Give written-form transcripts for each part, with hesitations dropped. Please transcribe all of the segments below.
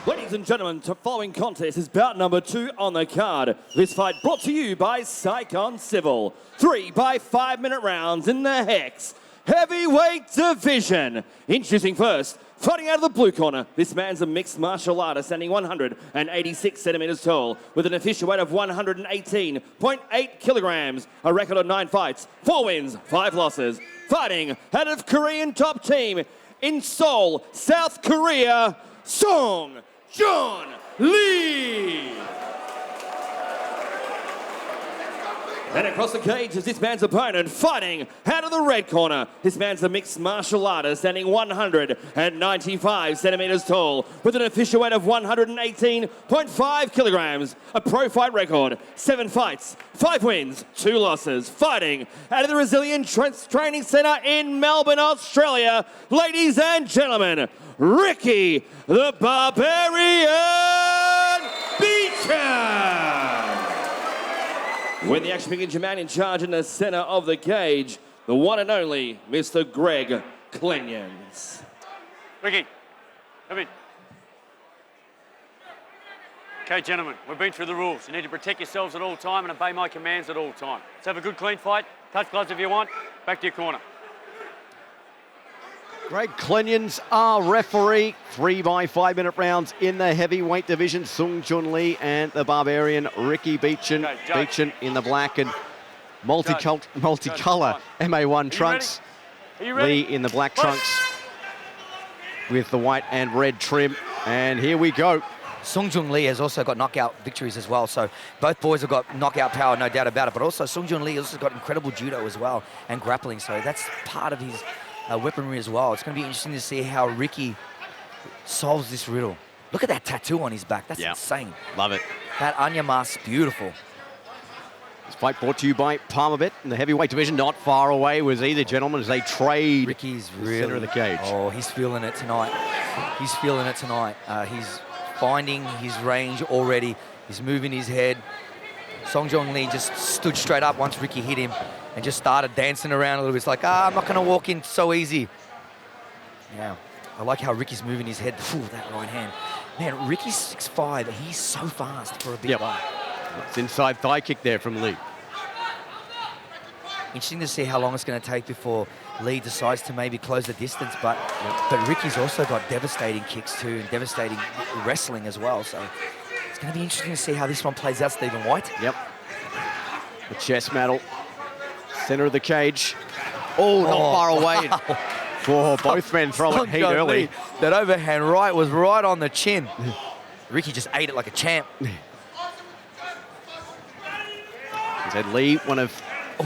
Ladies and gentlemen, following contest is bout number 2 on the card. This fight brought to you by Seung Civil. 3 by 5 minute rounds in the HEX heavyweight division. Introducing first, fighting out of the blue corner, this man's a mixed martial artist standing 186 centimeters tall with an official weight of 118.8 kilograms, a record of 9 fights, 4 wins, 5 losses. Fighting out of Korean top team in Seoul, South Korea, Seung Lee. And across the cage is this man's opponent, fighting out of the red corner. This man's a mixed martial artist standing 195 centimeters tall with an official weight of 118.5 kilograms, a pro fight record, 7 fights, 5 wins, 2 losses. Fighting out of the Resilient Training Centre in Melbourne, Australia, ladies and gentlemen, Ricky the Barbarian Biechun. When the action begins, your man in charge in the center of the cage, the one and only Mr. Greg Clenyons. Ricky, come in. Okay, gentlemen, we've been through the rules. You need to protect yourselves at all time and obey my commands at all time. Let's have a good, clean fight. Touch gloves if you want. Back to your corner. Greg Clenyons, our referee. 3 by 5 minute rounds in the heavyweight division. Seung Lee and the Barbarian Ricky Biechun. Okay, Biechun in the black and multicolour MA1 trunks. Lee in the black trunks with the white and red trim. And here we go. Seung Lee has also got knockout victories as well, so both boys have got knockout power, no doubt about it, but also Seung Lee has also got incredible judo as well and grappling, so that's part of his weaponry as well. It's going to be interesting to see how Ricky solves this riddle. Look at that tattoo on his back. That's insane. Love it. That Anya mask, beautiful. This fight brought to you by Palmerbet in the heavyweight division. Not far away was either gentleman as they trade. Ricky's the really center of the cage. Oh, he's feeling it tonight. He's feeling it tonight. He's finding his range already. He's moving his head. Seung Lee just stood straight up once Ricky hit him and just started dancing around a little bit. It's like, I'm not going to walk in so easy. Yeah, I like how Ricky's moving his head. Phew, that right hand. Man, Ricky's 6'5". He's so fast for a big guy. It's inside thigh kick there from Lee. Interesting to see how long it's going to take before Lee decides to maybe close the distance, but Ricky's also got devastating kicks too and devastating wrestling as well. So it's going to be interesting to see how this one plays out, Stephen White. Yep. The chest medal. Center of the cage. Oh, not far away. Oh, both men throwing heat early. Lee, that overhand right was right on the chin. Ricky just ate it like a champ. He said Lee, one of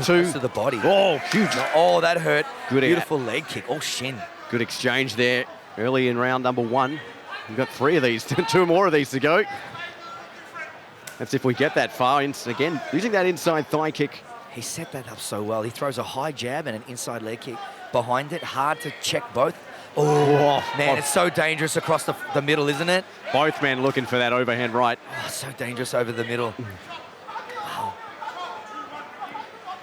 two. To the body. Oh, huge. Oh, that hurt. Good. Beautiful leg kick. Oh, shin. Good exchange there early in round number 1. We've got 3 of these, 2 more of these to go. That's if we get that far. Again, using that inside thigh kick. He set that up so well. He throws a high jab and an inside leg kick behind it. Hard to check both. Oh, man, it's so dangerous across the middle, isn't it? Both men looking for that overhand right. Oh, so dangerous over the middle. Wow.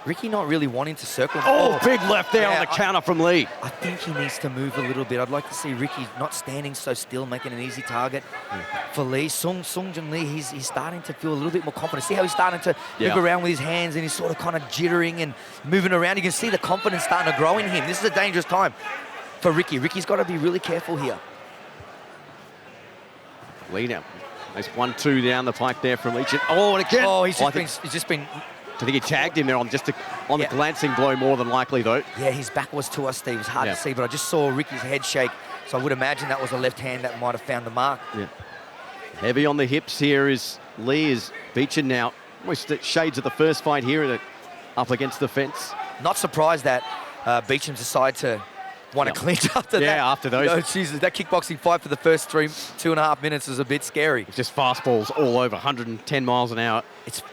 Ricky not really wanting to circle. Oh, big left there on the counter from Lee. I think he needs to move a little bit. I'd like to see Ricky not standing so still, making an easy target for Lee. Seung Lee, he's starting to feel a little bit more confident. See how he's starting to move around with his hands and he's sort of kind of jittering and moving around. You can see the confidence starting to grow in him. This is a dangerous time for Ricky. Ricky's got to be really careful here. Lee now. Nice 1-2 down the pike there from Lee. Oh, and again. Oh, he's just been I think he tagged him there on the glancing blow more than likely, though. Yeah, his back was to us, Steve. It was hard to see, but I just saw Ricky's head shake, so I would imagine that was a left hand that might have found the mark. Yeah. Heavy on the hips here is Lee. Is Biechun now. Almost shades of the first fight here up against the fence. Not surprised that Biechun decided to want to clinch after that. Yeah, after those. No, Jesus, that kickboxing fight for the first 2.5 minutes was a bit scary. It's just fastballs all over, 110 miles an hour.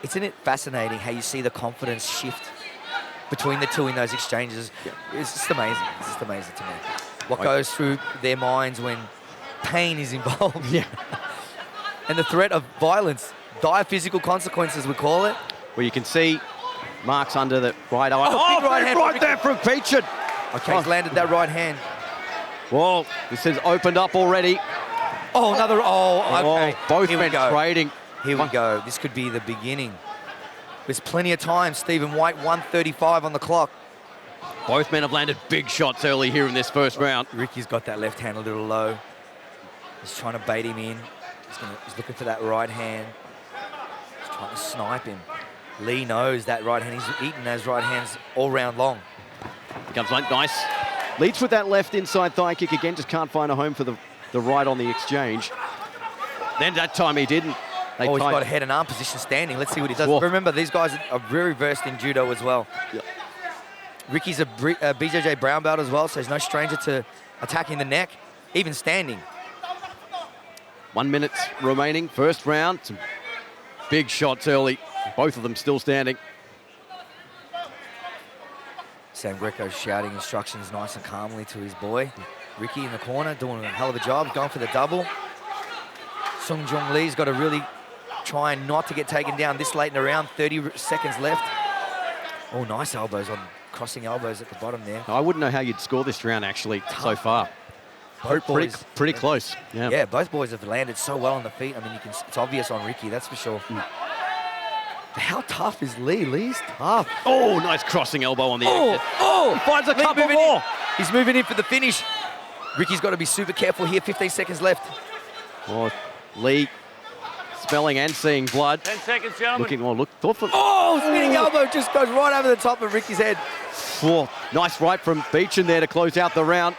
Isn't it fascinating how you see the confidence shift between the two in those exchanges? Yeah. It's just amazing. It's just amazing to me. What goes through their minds when pain is involved. Yeah. And the threat of violence, dire physical consequences, we call it. Well, you can see marks under the right eye. Oh, big right hand right there from Biechun. Okay, he's landed that right hand. Well, this has opened up already. Oh, another, okay. Both Here we men go. trading. Here we go. This could be the beginning. There's plenty of time. Stephen White, 1:35 on the clock. Both men have landed big shots early here in this first round. Ricky's got that left hand a little low. He's trying to bait him in. He's looking for that right hand. He's trying to snipe him. Lee knows that right hand. He's eaten those right hands all round long. Comes like nice. Leads with that left inside thigh kick again. Just can't find a home for the right on the exchange. Then that time he didn't. He's got a head and arm position standing. Let's see what he does. Whoa. Remember, these guys are very versed in judo as well. Yep. Ricky's a BJJ brown belt as well, so he's no stranger to attacking the neck, even standing. 1 minute remaining, first round. Some big shots early. Both of them still standing. Sam Greco shouting instructions nice and calmly to his boy. Ricky in the corner doing a hell of a job, going for the double. Seung Lee's got to really try not to get taken down this late in the round. 30 seconds left. Oh, nice elbows on crossing elbows at the bottom there. I wouldn't know how you'd score this round actually so far. Both boys, pretty close. Yeah. Yeah, both boys have landed so well on the feet. I mean, it's obvious on Ricky, that's for sure. How tough is Lee? Lee's tough. Oh, nice crossing elbow on the exit. Oh, Finds a Lee couple moving more. in. He's moving in for the finish. Ricky's got to be super careful here. 15 seconds left. Oh, Lee smelling and seeing blood. 10 seconds, gentlemen. Look thoughtful. Oh, spinning elbow just goes right over the top of Ricky's head. Oh, nice right from Biechun there to close out the round.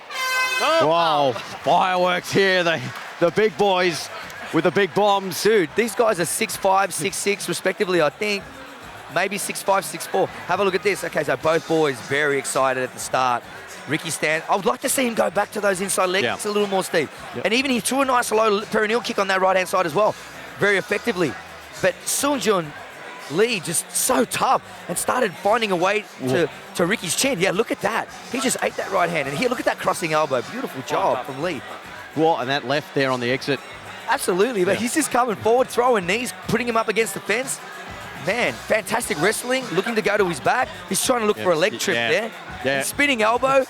Oh. Wow, fireworks here. The big boys with the big bombs. Dude, these guys are 6'5", 6'6", respectively, I think. Maybe 6'5", 6'4". Have a look at this. Okay, so both boys very excited at the start. Ricky I would like to see him go back to those inside leg kicks a little more, Steve. Yep. And even he threw a nice low perineal kick on that right-hand side as well, very effectively. But Seung Lee just so tough and started finding a way to Ricky's chin. Yeah, look at that. He just ate that right hand. And here, look at that crossing elbow. Beautiful job from Lee. Well, and that left there on the exit. Absolutely, but he's just coming forward, throwing knees, putting him up against the fence. Man, fantastic wrestling, looking to go to his back. He's trying to look for a leg trip there. Yeah. Spinning elbow.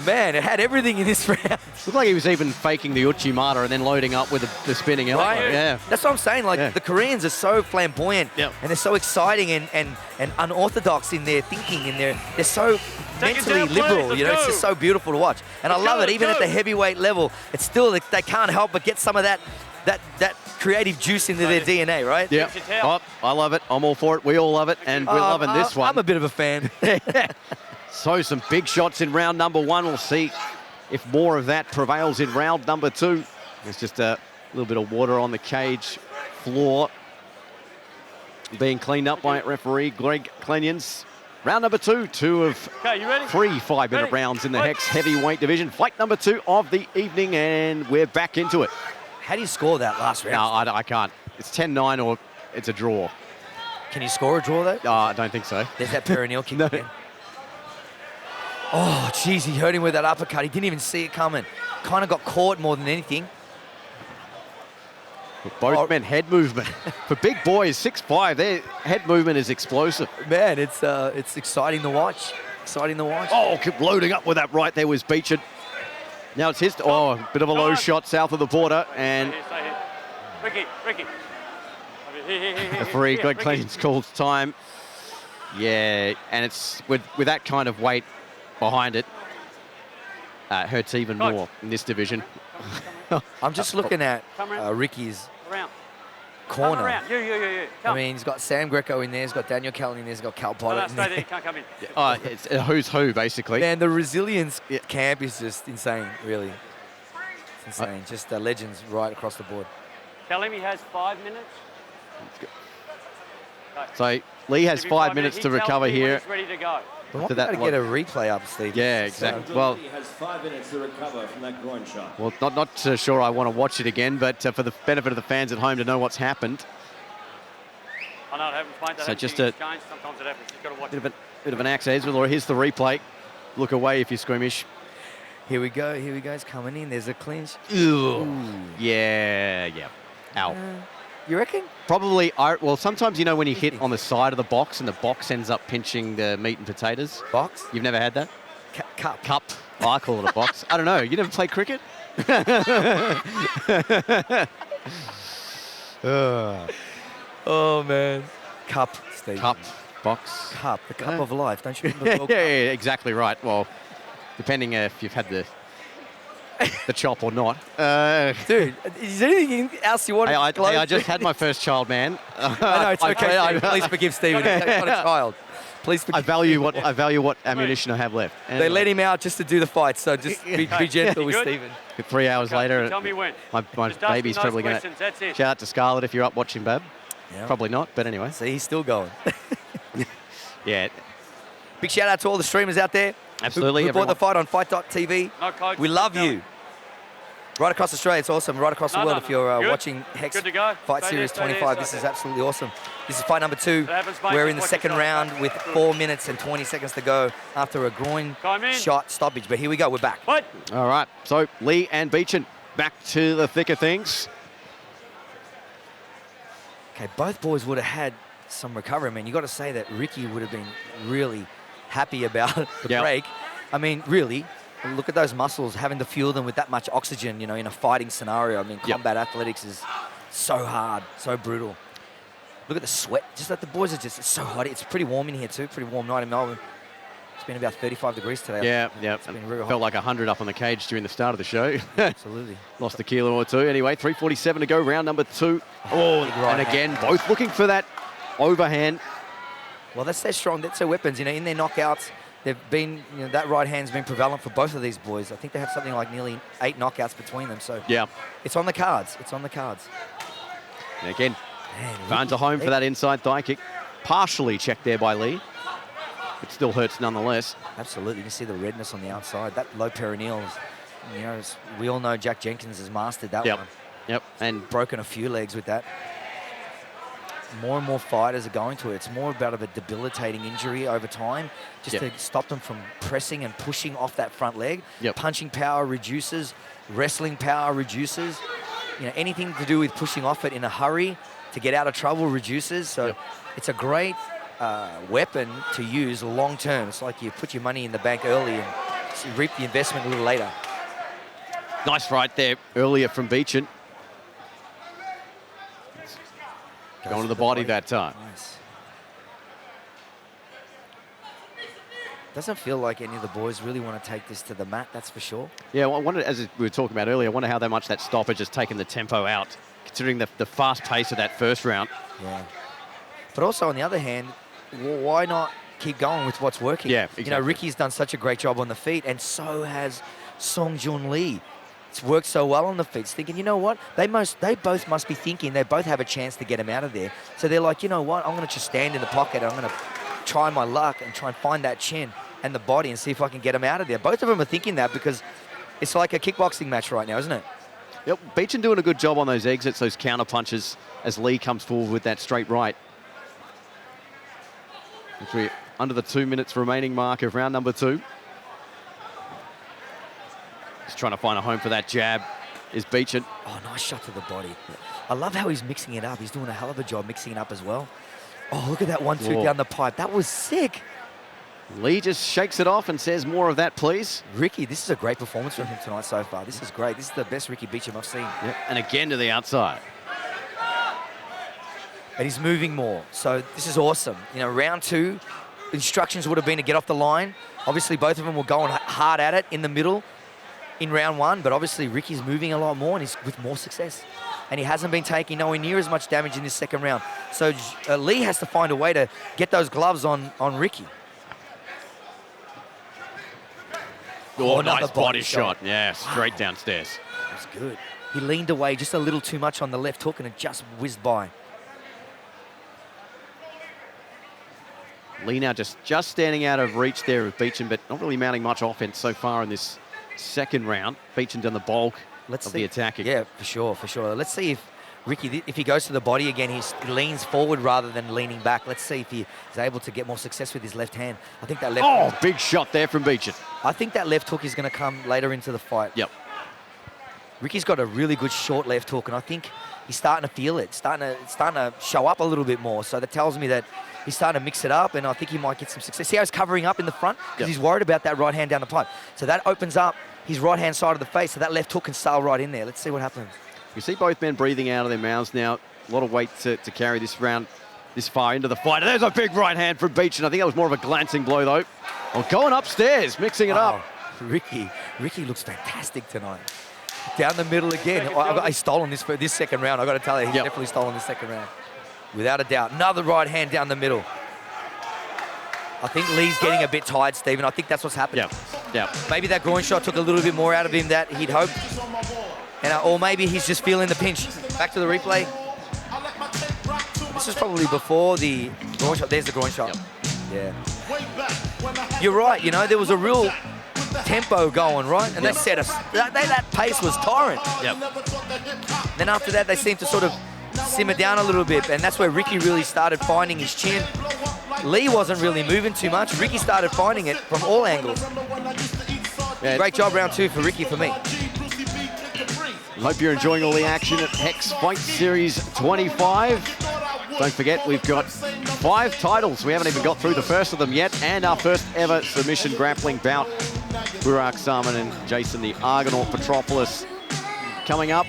Man, it had everything in this round. Looked like he was even faking the Uchimata and then loading up with the spinning elbow. Right? Yeah. That's what I'm saying. Like, the Koreans are so flamboyant and they're so exciting and unorthodox in their thinking and they're so mentally liberal, you know, it's just so beautiful to watch. And I love it, even at the heavyweight level, it's still, they can't help but get some of that creative juice into their DNA, right? Yeah. Oh, I love it. I'm all for it. We all love it. And we're loving this one. I'm a bit of a fan. So some big shots in round number one. We'll see if more of that prevails in round number two. There's just a little bit of water on the cage floor being cleaned up by referee Greg Klenians. Round number two of 3 5-minute rounds in the HEX heavyweight division. Fight number 2 of the evening, and we're back into it. How do you score that last round? No, I can't. It's 10-9 or it's a draw. Can you score a draw, though? I don't think so. There's that perineal kick again. Oh, jeez, he hurt him with that uppercut. He didn't even see it coming. Kind of got caught more than anything. Both men, head movement. For big boys, 6'5", their head movement is explosive. Man, it's exciting to watch. Exciting to watch. Oh, keep loading up with that right there was Biechun. Now it's his, a bit of a low shot south of the border, and Stay here. Ricky. referee Greg Klenians calls time. Yeah, and it's with that kind of weight behind it, hurts even more in this division. I'm just looking at Ricky's corner. You. I mean, he's got Sam Greco in there, he's got Daniel Callan in there, he's got Cal Potter in Stay there. there. You can't come in. It's a who's who, basically. Man, the resilience camp is just insane, really. It's insane. Just legends right across the board. Tell him he has 5 minutes. So Lee has 5 minutes to recover here. He's ready to go. We might be able to get a replay up, Steve. Yeah, exactly. Well, he has 5 minutes to recover from that groin shot. Well, not sure I want to watch it again, but for the benefit of the fans at home to know what's happened. I know it happens, mate. So just a sometimes it happens. You've got to watch bit of an axe edge, or here's the replay. Look away if you're squeamish. Here we go. He's coming in. There's a clinch. Ooh. Yeah. Ow. You reckon? Probably, well, sometimes, you know, when you hit on the side of the box and the box ends up pinching the meat and potatoes. Box? You've never had that? Cup. Cup. Oh, I call it a box. I don't know. You never played cricket? Oh, man. Cup, Steve. Cup, box. Cup, the cup of life. Don't you Yeah, remember? yeah, exactly right. Well, depending if you've had the chop or not. Dude, is there anything else you want Hey, to I disclose? just had my first child, man. I know, it's okay, Steve. Please forgive Stephen. He's not a child. Please forgive I value what ammunition I have left. They let him out just to do the fight, so just be gentle with Good. Stephen. 3 hours later, Tell me when. my Just ask baby's me those probably going questions, that's to... it. Shout out to Scarlett if you're up watching, Bab. Yeah. Probably not, but anyway. See, he's still going. Yeah, Big shout out to all the streamers out there. Absolutely, Who bought the everyone. fight on fight.tv. No coach, We love no. you. Right across Australia, it's awesome. Right across the No, world, no, if you're Good. watching HEX Good to go. Fight Stay Series there, stay there, 25, stay this is there. absolutely awesome. This is fight number 2. It happens, mate. We're Just in the watch second yourself. round with 4 minutes and 20 seconds to go after a groin Time in. shot stoppage. But here we go, we're back. What? All right, so Lee and Biechun back to the thick of things. Okay, both boys would have had some recovery. I mean, you got to say that Ricky would have been really happy about the Yep. break. I mean, really, look at those muscles, having to fuel them with that much oxygen, in a fighting scenario. I mean, Yep. combat athletics is so hard, so brutal. Look at the sweat. Just like the boys are it's so hot. It's pretty warm in here too. Pretty warm night in Melbourne. It's been about 35 degrees today. Yeah. been real Felt hot. like 100 up on the cage during the start of the show. Absolutely. Lost a kilo or two. Anyway, 3:47 to go, round number 2. Oh, big right and again, hand. both looking for that overhand. Well, that's their strong. That's their weapons. In their knockouts, they've been. That right hand's been prevalent for both of these boys. I think they have something like nearly 8 knockouts between them. So Yeah. it's on the cards. It's on the cards. And again, Man, Barnes are home for that inside thigh kick. Partially checked there by Lee. It still hurts nonetheless. Absolutely. You can see the redness on the outside. That low perineal is, we all know Jack Jenkins has mastered that Yep. one. Yep. And Broken a few legs with that. More and more fighters are going to it. It's more about a debilitating injury over time, just Yep. to stop them from pressing and pushing off that front leg. Yep. Punching power reduces, wrestling power reduces. Anything to do with pushing off it in a hurry to get out of trouble reduces. So Yep. it's a great weapon to use long term. It's like you put your money in the bank early and you reap the investment a little later. nice right there earlier from Biechun. Going to the body that time. Nice. Doesn't feel like any of the boys really want to take this to the mat, that's for sure. Yeah, well, I wonder, as we were talking about earlier, I wonder how much that stoppage has taken the tempo out, considering the fast pace of that first round. Yeah. But also, on the other hand, why not keep going with what's working? Yeah, exactly. Ricky's done such a great job on the feet, and so has Seung Lee. It's worked so well on the feet. It's thinking, you know what? They both must be thinking they both have a chance to get him out of there. So they're like, you know what? I'm going to just stand in the pocket. I'm going to try my luck and try and find that chin and the body and see if I can get him out of there. Both of them are thinking that because it's like a kickboxing match right now, isn't it? Yep, Biechun doing a good job on those exits, those counter punches, as Lee comes forward with that straight right. As we're under the 2 minutes remaining mark of round number 2. Just trying to find a home for that jab is Biechun. Oh, nice shot to the body. I love how he's mixing it up. He's doing a hell of a job mixing it up as well. Oh, look at that 1-2 Whoa. down the pipe. That was sick. Lee just shakes it off and says, more of that, please. Ricky, this is a great performance from him tonight so far. This is great. This is the best Ricky Biechun I've seen. Yep. And again to the outside. And he's moving more. So this is awesome. Round 2, instructions would have been to get off the line. Obviously, both of them were going hard at it in the middle in round 1, but obviously Ricky's moving a lot more and he's with more success. And he hasn't been taking nowhere near as much damage in this second round. So Lee has to find a way to get those gloves on Ricky. Oh, another nice body body shot. shot. Yeah, straight downstairs. That's good. He leaned away just a little too much on the left hook and it just whizzed by. Lee now just standing out of reach there of Biechun, but not really mounting much offense so far in this second round. Biechun done the bulk of the attacking. Yeah, for sure. Let's see if Ricky, if he goes to the body again, he leans forward rather than leaning back. Let's see if he is able to get more success with his left hand. I think that left. Oh, big shot there from Biechun. I think that left hook is going to come later into the fight. Yep. Ricky's got a really good short left hook, and I think he's starting to feel it. It's starting to show up a little bit more. So that tells me that he's starting to mix it up, and I think he might get some success. See how he's covering up in the front? Because Yep. he's worried about that right hand down the pipe. So that opens up his right-hand side of the face, so that left hook can sail right in there. Let's see what happens. You see both men breathing out of their mouths now. A lot of weight to carry this round this far into the fight. There's a big right hand from Biechun. I think that was more of a glancing blow, though. Oh, going upstairs, mixing it up. Ricky looks fantastic tonight. Down the middle again. He's stolen this second round. I got to tell you, he's definitely stolen this second round. Without a doubt. Another right hand down the middle. I think Lee's getting a bit tired, Stephen. I think that's what's happening. Yeah. Maybe that groin shot took a little bit more out of him that he'd hoped. And, or maybe he's just feeling the pinch. Back to the replay. This is probably before the groin shot. There's the groin shot. Yeah. You're right, you know, there was a real tempo going, right? And they set us, that pace was torrent. Then after that, they seemed to sort of simmer down a little bit, and that's where Ricky really started finding his chin. Lee wasn't really moving too much. Ricky started finding it from all angles. Yeah. Great job, round 2 for Ricky, for me. Hope you're enjoying all the action at HEX Fight Series 25. Don't forget, we've got 5 titles. We haven't even got through the first of them yet, and our first ever submission grappling bout. Burak Salman and Jason the Argonaut Petropoulos coming up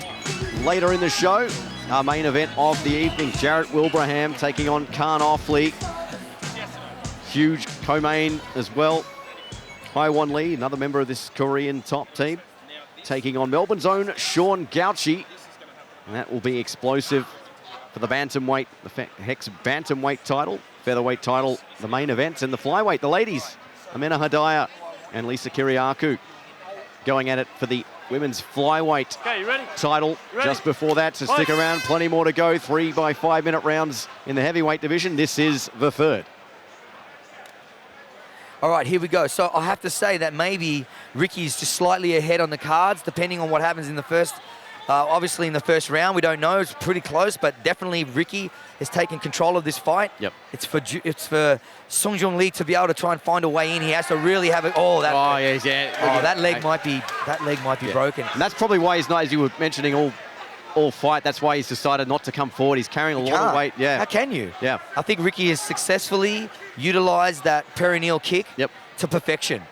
later in the show. Our main event of the evening, Jarrett Wilbraham taking on Khan Offley. Huge co-main as well. Haiwan Lee, another member of this Korean top team, taking on Melbourne's own Sean Gauchi. And that will be explosive for the bantamweight, the HEX bantamweight title, featherweight title, the main event, and the flyweight, the ladies, Amena Hadaya and Lisa Kiriakou going at it for the women's flyweight title. Just before that, so stick around, plenty more to go. 3 by 5 minute rounds in the heavyweight division. This is the third. All right, here we go. So I have to say that maybe Ricky's just slightly ahead on the cards, depending on what happens in the first. Obviously, in the first round, we don't know. It's pretty close, but definitely Ricky is taking control of this fight. It's for Seung Lee to be able to try and find a way in. He has to really have it. Oh, that leg might be broken. And that's probably why he's not, as you were mentioning, all fight. That's why he's decided not to come forward. He's carrying a lot of weight. Yeah. How can you? Yeah. I think Ricky has successfully utilized that perineal kick to perfection.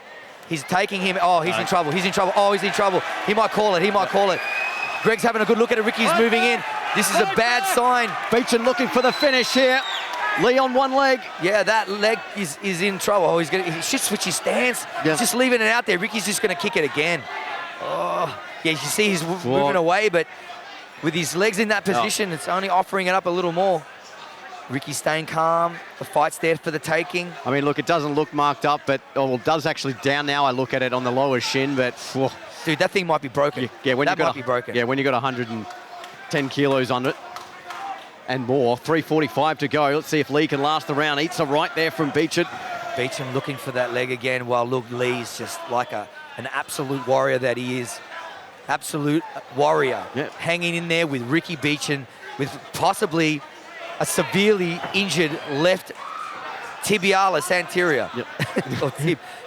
He's taking him. Oh, he's in trouble. He's in trouble. Oh, he's in trouble. He might call it. He might call it. Greg's having a good look at it. Ricky's moving in. This is a bad sign. Biechun looking for the finish here. Lee on one leg. Yeah, that leg is in trouble. Oh, he should switch his stance. He's just leaving it out there. Ricky's just going to kick it again. Oh, yeah, you see he's moving away, but with his legs in that position, it's only offering it up a little more. Ricky staying calm. The fight's there for the taking. I mean, look, it doesn't look marked up, but it does actually down now. I look at it on the lower shin, but... Whoa. Dude, that thing might be broken. Yeah, that might be broken. Yeah, when you got 110 kilos on it and more. 3:45 to go. Let's see if Lee can last the round. Eats a right there from Biechun. Biechun looking for that leg again. While look, Lee's just like an absolute warrior that he is. Absolute warrior. Hanging in there with Ricky Biechun, with possibly a severely injured left tibialis anterior. Or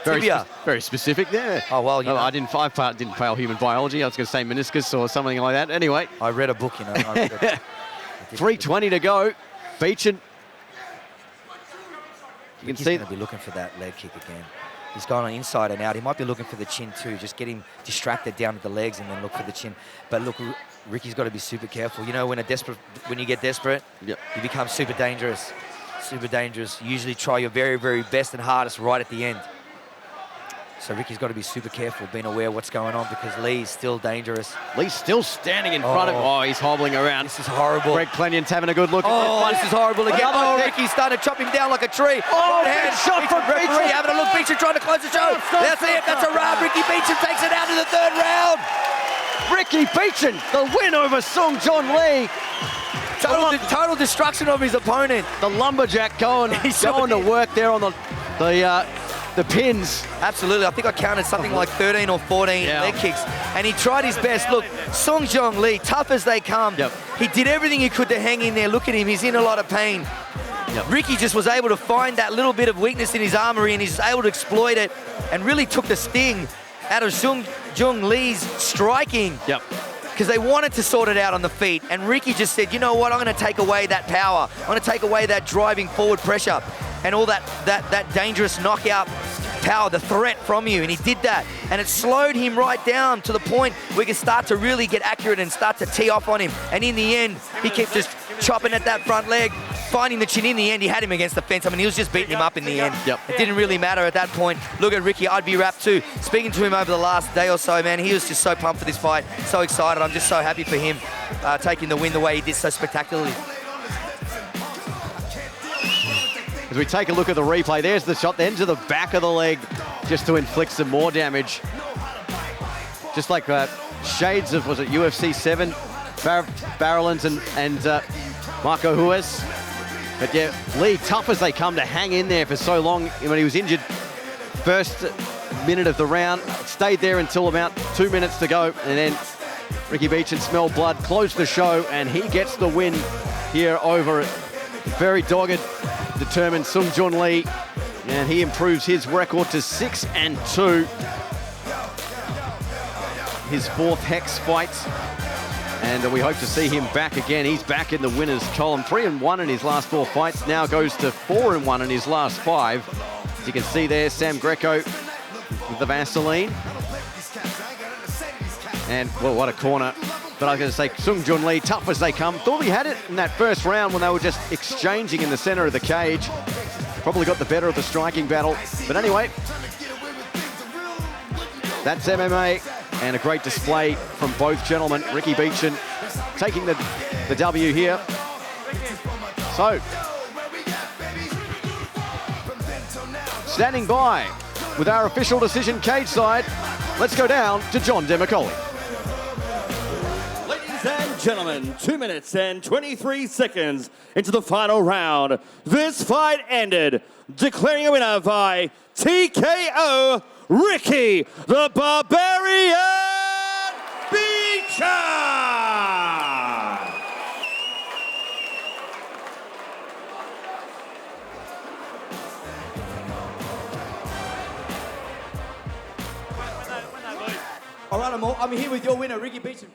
tibia. Very specific there. Oh, well, you know. I didn't fail human biology. I was going to say meniscus or something like that. Anyway. I read a book, you know. 3:20 to go. Biechun. You can see he's going to be looking for that leg kick again. He's going on inside and out. He might be looking for the chin too. Just get him distracted down at the legs and then look for the chin. But look, Ricky's got to be super careful. You know, when you get desperate, you become super dangerous. Super dangerous. You usually try your very, very best and hardest right at the end. So Ricky's got to be super careful, being aware of what's going on, because Lee's still dangerous. Lee's still standing in front of him. Oh, he's hobbling around. This is horrible. Greg Clenion's having a good look at this. This is horrible again. Ricky's starting to chop him down like a tree. Oh, hand shot from Biechun. Having a look. Biechun trying to close the show. That's it. That's a wrap. Ricky Biechun takes it out in the third round. Ricky Biechun, the win over Seung Lee. Total destruction of his opponent. The lumberjack going to work there on the pins. Absolutely. I think I counted something like 13 or 14 leg kicks. And he tried his best. Look, Seung Lee, tough as they come. He did everything he could to hang in there. Look at him. He's in a lot of pain. Ricky just was able to find that little bit of weakness in his armory, and he's able to exploit it and really took the sting out of Seung Lee's striking. Because they wanted to sort it out on the feet. And Ricky just said, you know what, I'm going to take away that power. I'm going to take away that driving forward pressure and all that dangerous knockout power, the threat from you, and he did that. And it slowed him right down to the point where he could start to really get accurate and start to tee off on him. And in the end, he kept just chopping at that front leg, finding the chin. In the end, he had him against the fence. I mean, he was just beating him up in the end. Yep. It didn't really matter at that point. Look at Ricky, I'd be wrapped too. Speaking to him over the last day or so, man, he was just so pumped for this fight, so excited. I'm just so happy for him taking the win the way he did so spectacularly. As we take a look at the replay, there's the shot then to the back of the leg just to inflict some more damage. Just like shades of, was it UFC 7? Barrelins and Marco Ruiz. But yeah, Lee, tough as they come to hang in there for so long. When he was injured first minute of the round, stayed there until about 2 minutes to go, and then Ricky Biechun smelled blood, closed the show, and he gets the win here over very dogged, determined Seung Lee, and he improves his record to 6-2. His 4th HEX fight, and we hope to see him back again. He's back in the winners column, 3-1 in his last 4 fights, now goes to 4-1 in his last 5. As you can see there, Sam Greco with the Vaseline. And, well, what a corner. But I was going to say, Seung Lee, tough as they come. Thought he had it in that first round when they were just exchanging in the center of the cage. Probably got the better of the striking battle. But anyway, that's MMA, and a great display from both gentlemen. Ricky Biechun taking the W here. So, standing by with our official decision cage side, let's go down to John Demicoli. Ladies and gentlemen, 2 minutes and 23 seconds into the final round. This fight ended, declaring a winner by TKO, Ricky the Barbarian Biechun. All right, I'm here with your winner, Ricky Biechun.